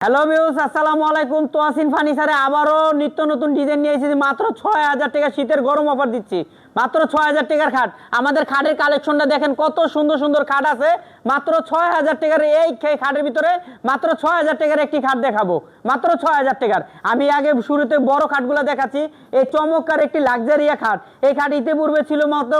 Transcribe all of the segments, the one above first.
Hello views, আসসালামু আলাইকুম। তোয়াসিন ফার্নিচারে আবারও নিত্য নতুন ডিজাইন নিয়ে এসেছি। মাত্র ৬,০০০ টাকা শীতের গরম অফার দিচ্ছি। মাত্র ৬,০০০ টাকার খাট। আমাদের খাটের কালেকশনটা দেখেন, কত সুন্দর সুন্দর খাট আছে। মাত্র ৬,০০০ টাকার এই খাটের ভিতরে মাত্র ৬,০০০ টাকার একটি খাট দেখাবো। মাত্র ৬,০০০ টাকার। আমি আগে শুরুতে বড় খাটগুলো দেখাচ্ছি। এই চমৎকার একটি লাক্সারিয়া খাট। এই খাট ইতিপূর্বে ছিল মাত্র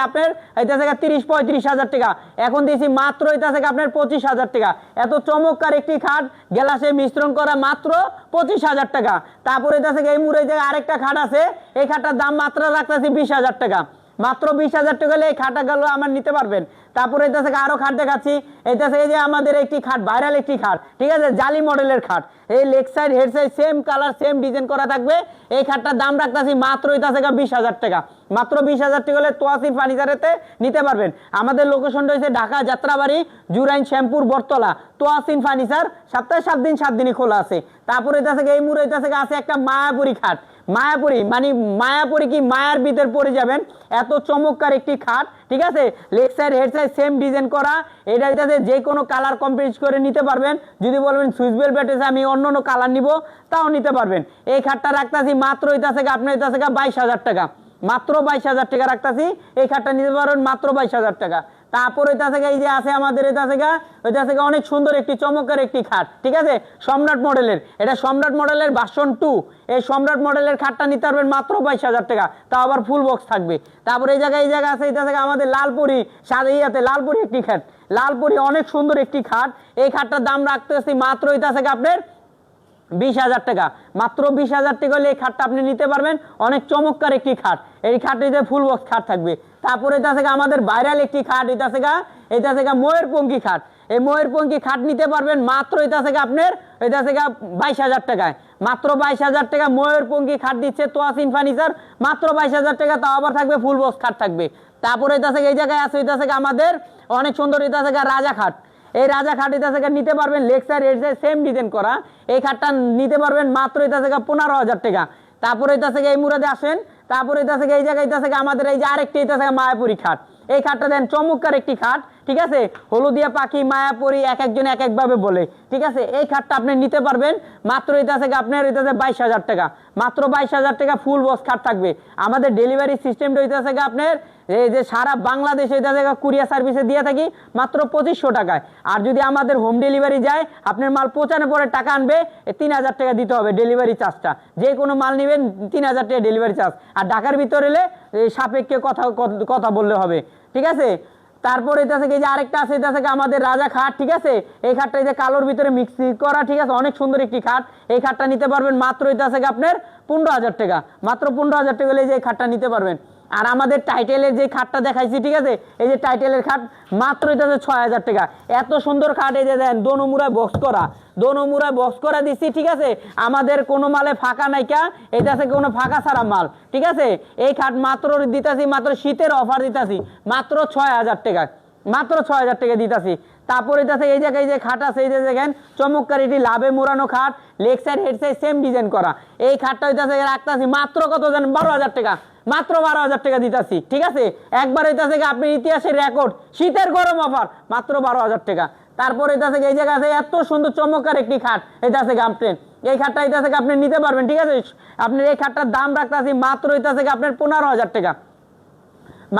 আপনার এটা থেকে ৩০-৩৫ হাজার টাকা। এখন দিয়েছি মাত্র এটা থেকে আপনার ২৫,০০০ টাকা। এত চমৎকার একটি খাট গ্লাসে মিশ্রণ করা, মাত্র ২৫,০০০ টাকা। তারপরে এটা থেকে এই মুড়ে যে আরেকটা খাট আছে, এই খাটটার দাম মাত্র রাখতেছি ২০,০০০ টাকা। মাত্র ২০,০০০ টাকা হলে এই খাটগুলো আমার নিতে পারবেন। তারপরে এটা থেকে আরো খাট দেখাচ্ছি। এটা থেকে যে আমাদের একটি খাট, ভাইরাল একটি খাট, ঠিক আছে, জালি মডেলের খাট। এই leg side head side same colour same design করা থাকবে। এই খাটটার দাম রাখতেছি মাত্র এটা থেকে ২০,০০০ টাকা। মাত্র ২০,০০০ টাকা হলে তোয়াসিন ফার্নিচারেতে নিতে পারবেন। আমাদের লোকেশনটা হচ্ছে ঢাকা যাত্রাবাড়ি, জুরাইন, শ্যামপুর, বটতলা। তোয়াসিন ফার্নিচার সপ্তাহে 7 দিন 7 দিনই খোলা আছে। তারপরে এটা থেকে এই মুড়ে এটা থেকে আছে একটা মায়াপুরি খাট। মায়াপুরি মানে মায়াপুরি কি মায়ার ভিতর পড়ে যাবেন, এত চমৎকার একটি খাট, ঠিক আছে। Leg side head side same design করা। এটাতে যে কোনো কালার কমপ্লিট করে নিতে পারবেন। যদি বলবেন সুইচ বেল ব্যাটেছে আমি অন্য অন্য কালার নিব, তাও নিতে পারবেন। এই খাটটা রাখতেছি মাত্র এটা থেকে আপনার এটা থেকে ২২,০০০ টাকা। মাত্র ২২,০০০ টাকা রাখতেছি। এই খাটটা নিতে পারবেন মাত্র ২২,০০০ টাকা। তারপর এটা থেকে এই যে আছে আমাদের এটা থেকে অনেক সুন্দর একটি চমৎকার একটি খাট, ঠিক আছে, সম্রাট মডেলের। এটা সম্রাট মডেলের ভার্সন 2। এই সম্রাট মডেলের খাটটা নিতে পারবেন মাত্র ২২,০০০ টাকা, তাও আবার ফুল বক্স থাকবে। তারপর এই জায়গা আছে এটা থেকে আমাদের লালপুরি সাদাইয়াতে লালপুরি একটি খাট। লালপুরি অনেক সুন্দর একটি খাট। এই খাটটার দাম রাখতেছি মাত্র এটা থেকে আপনার ২০,০০০ টাকা। মাত্র ২০,০০০ টাকা হলে এই খাটটা আপনি নিতে পারবেন। অনেক চমৎকার একটি খাট। এই খাটটিতে ফুল বক্স খাট থাকবে। তারপরে এটা থেকে আমাদের ভাইরাল একটি খাট, এটা থেকে ময়ূরপঙ্খী খাট। এই ময়ূরপঙ্খী খাট নিতে পারবেন মাত্র এটা থেকে আপনার ২২,০০০ টাকায়। মাত্র ২২,০০০ টাকা ময়ূরপঙ্খী খাট দিচ্ছে তোয়াসিন ফার্নিচার। মাত্র ২২,০০০ টাকা, তাও আবার থাকবে ফুল বক্স খাট থাকবে। তারপরে এটা থেকে এই জায়গায় আছে এটা থেকে আমাদের অনেক সুন্দর এটা থেকে রাজা খাট। এই রাজা খাট এটা থেকে নিতে পারবেন leg side head side same design করা। এই খাটটা নিতে পারবেন মাত্র এটা থেকে ১৫,০০০ টাকা। তারপরে এটা থেকে এই মুরাদে আসেন। তারপরে এটা থেকে এই জায়গায় এটা থেকে আমাদের এই যে আরেকটি এটা থেকে মায়াপুরি খাট। এই খাটটা দেন চমৎকার একটি খাট, ঠিক আছে। হলুদিয়া পাখি মায়াপুরি এক একজন এক একভাবে বলে, ঠিক আছে। এই খাটটা আপনি নিতে পারবেন মাত্র এটা থেকে আপনার এটা থেকে ২২,০০০ টাকা। মাত্র ২২,০০০ টাকা ফুল বক্স খাট থাকবে। আমাদের ডেলিভারি সিস্টেমটা এটা থেকে আপনার এই যে সারা বাংলাদেশে এটা থেকে কুরিয়ার সার্ভিসে দিয়ে থাকি মাত্র ২৫০০ টাকায়। আর যদি আমাদের হোম ডেলিভারি যায়, আপনার মাল পৌঁছানোর পরে টাকা আনবে ৩,০০০ টাকা দিতে হবে ডেলিভারি চার্জটা। যে কোনো মাল নেবেন ৩,০০০ টাকা ডেলিভারি চার্জ। আর ঢাকার ভিতরে এলে সাপেক্ষে কথা বললে হবে, ঠিক আছে। তারপর এটা থেকে যে আরেকটা আছে এটা থেকে আমাদের রাজা খাট, ঠিক আছে। এই খাটটা এই যে কালোর ভিতরে মিক্সি করা, ঠিক আছে, অনেক সুন্দর একটি খাট। এই খাটটা নিতে পারবেন মাত্র এটা থেকে আপনার ১৫,০০০ টাকা। মাত্র ১৫,০০০ টাকা হলে যে এই খাটটা নিতে পারবেন। আর আমাদের টাইটেলের যে খাটটা দেখাইছি, ঠিক আছে, এই যে টাইটেলের খাট মাত্র এটাতে ৬,০০০ টাকা। এত সুন্দর খাট, এই যে দেন দোনোমুড়ায় বক্স করা দিচ্ছি, ঠিক আছে। আমাদের কোনো মালে ফাঁকা নাইকা, এটা থেকে কোনো ফাঁকা ছাড়া মাল, ঠিক আছে। এই খাট মাত্র দিতাছি, মাত্র শীতের অফার দিতাছি মাত্র ৬,০০০ টাকা। মাত্র ৬,০০০ টাকা দিতাছি। তারপর এটা থেকে এই জায়গায় যে খাট আছে, এই যে দেখেন চমৎকার এটি লাভে মোড়ানো খাট, leg side head side same design করা। এই খাটটা এটা থেকে রাখতেছি মাত্র কত জানেন? ১২,০০০ টাকা। মাত্র ১২,০০০ টাকা দিতাছি, ঠিক আছে। একবার এটা থেকে আপনি ইতিহাসের রেকর্ড শীতের গরম অফার মাত্র ১২,০০০ টাকা। তারপর এটা থেকে এই জায়গা আছে এত সুন্দর চমৎকার একটি খাট, এটা থেকে আপনি এই খাটটা এটা থেকে আপনি নিতে পারবেন, ঠিক আছে। আপনি এই খাটটার দাম রাখতেছি মাত্র এটা থেকে আপনার ১৫,০০০ টাকা।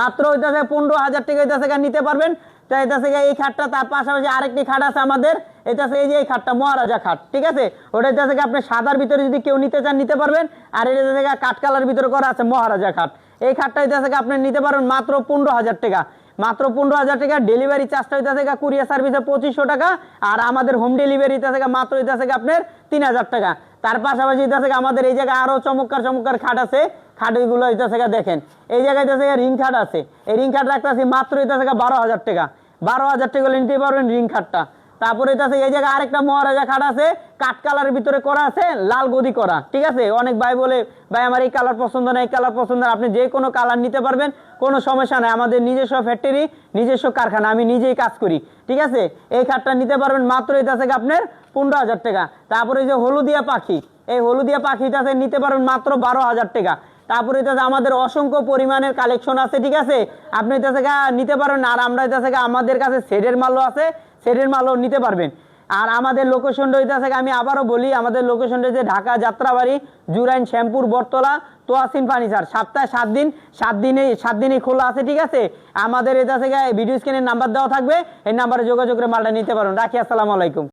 মাত্র এটা থেকে ১৫,০০০ টাকা এটা থেকে নিতে পারবেন। তাই এটা থেকে এই খাটটা, তার পাশাপাশি আরেকটি খাট আছে আমাদের, এটা থেকে এই যে এই খাটটা মহারাজা খাট, ঠিক আছে। ওটা এটা থেকে আপনি সাদার ভিতরে যদি কেউ নিতে চান নিতে পারবেন। আর এটা থেকে কাঠকালার ভিতরে করা আছে মহারাজা খাট। এই খাটটা এটা থেকে আপনি নিতে পারবেন মাত্র ১৫,০০০ টাকা। মাত্র ১৫,০০০ টাকা। ডেলিভারি চার্জটা এটা থেকে কুরিয়ার সার্ভিসে ২৫০০ টাকা। আর আমাদের হোম ডেলিভারি এটা থেকে মাত্র এটা থেকে আপনার ৩,০০০ টাকা। তার পাশাপাশি এটা থেকে আমাদের এই জায়গায় আরো চমৎকার খাট আছে। খাটগুলো এটা থেকে দেখেন, এই জায়গায় এটা থেকে রিং খাট আছে। এই রিং খাট রাখতেছি মাত্র এটা থেকে ১২,০০০ টাকা। ১২,০০০ টাকা নিতে পারবেন রিং খাটটা। তারপরে এটা থেকে এই জায়গায় আরেকটা মহারাজা খাট আছে, কাঠ কালারের ভিতরে করা আছে, লাল গদি করা, ঠিক আছে। অনেক ভাই বলে ভাই আমার এই কালার পছন্দ না, এই কালার পছন্দ না। আপনি যে কোনো কালার নিতে পারবেন, কোনো সমস্যা নাই। আমাদের নিজস্ব ফ্যাক্টরি, নিজস্ব কারখানা, আমি নিজেই কাজ করি, ঠিক আছে। এই খাটটা নিতে পারবেন মাত্র এটা থেকে আপনার ১৫,০০০ টাকা। তারপরে এই যে হলুদিয়া পাখি, এই হলুদিয়া পাখিটা নিতে পারবেন মাত্র ১২,০০০ টাকা। তারপরে এটা আমাদের অসংখ্য পরিমাণের কালেকশন আছে, ঠিক আছে। আপনি এটা থেকে নিতে পারেন। আর আমরা এটা থেকে আমাদের কাছে সেটের মালও আছে, সেটের মালও নিতে পারবেন। আর আমাদের লোকেশনটা হইতেছে, আমি আবারও বলি, আমাদের লোকেশনটা হচ্ছে ঢাকা যাত্রাবাড়ি, জুরাইন, শ্যামপুর, বটতলা, তোয়াসিন ফার্নিচার। সপ্তাহে 7 দিনই খোলা আছে, ঠিক আছে। আমাদের এটা থেকে ভিডিও স্ক্রিনের নাম্বার দেওয়া থাকবে, এই নাম্বারে যোগাযোগ করে মালটা নিতে পারেন। রাখি, আসসালামু আলাইকুম।